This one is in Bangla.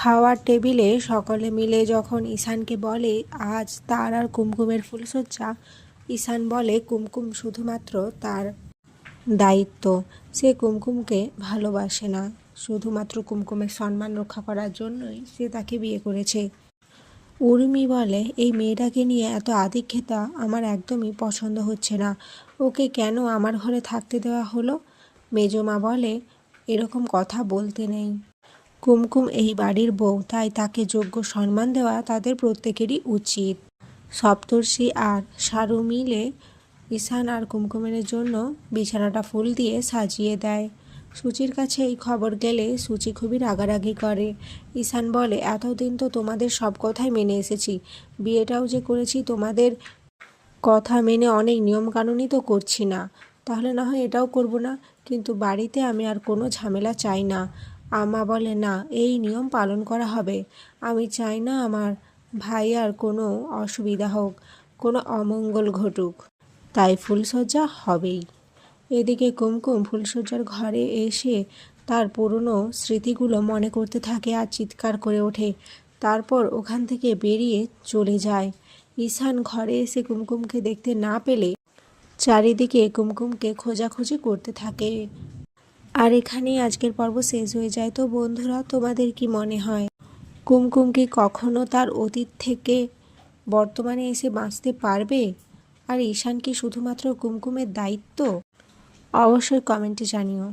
খাওয়ার টেবিলে সকলে মিলে যখন ঈশানকে বলে আজ তার আর কুমকুমের ফুলশয্যা, ঈশান বলে কুমকুম শুধুমাত্র তার দায়িত্ব। সে কুমকুমকে ভালোবাসে না, শুধুমাত্র কুমকুমের সম্মান রক্ষা করার জন্যই সে তাকে বিয়ে করেছে। উর্মি বলে এই মেয়েটাকে নিয়ে এত আদিক্ষেতা আমার একদমই পছন্দ হচ্ছে না, ওকে কেন আমার ঘরে থাকতে দেওয়া হলো। মেজমা বলে এরকম কথা বলতে নেই, কুমকুম এই বাড়ির বউ, তাই তাকে যোগ্য সম্মান দেওয়া তাদের প্রত্যেকেরই উচিত। সপ্তর্ষি আর সারু মিলে ঈশান আর কুমকুমের জন্য বিছানাটা ফুল দিয়ে সাজিয়ে দেয়। সুচির কাছে এই খবর গেলে সুচি খুবই রাগারাগি করে। ঈশান বলে এতদিন তো তোমাদের সব কথাই মেনে এসেছি, বিয়েটাও যে করেছি তোমাদের কথা মেনে, অনেক নিয়মকানুনই তো করছি না, তাহলে না হয় এটাও করব না, কিন্তু বাড়িতে আমি আর কোনো ঝামেলা চাই না। আমা বলে না, এই নিয়ম পালন করা হবে, আমি চাই না আমার ভাই আর কোনো অসুবিধা হোক, কোনো অমঙ্গল ঘটুক, তাই ফুলশয্যা হবেই। এদিকে কুমকুম ফুলশয্যার ঘরে এসে তার পুরনো স্মৃতিগুলো মনে করতে থাকে আর চিৎকার করে ওঠে, তারপর ওখান থেকে বেরিয়ে চলে যায়। ঈশান ঘরে এসে কুমকুমকে দেখতে না পেলে চারিদিকে কুমকুমকে খোঁজাখুঁজি করতে থাকে। আর এখানেই আজকের পর্ব শেষ হয়ে যায়। তো বন্ধুরা, তোমাদের কি মনে হয় কুমকুম কি কখনো তার অতীত থেকে বর্তমানে এসে বাঁচতে পারবে? আর ঈশান কি শুধুমাত্র কুমকুমের দায়িত্ব? অবশ্যই কমেন্টে জানিও।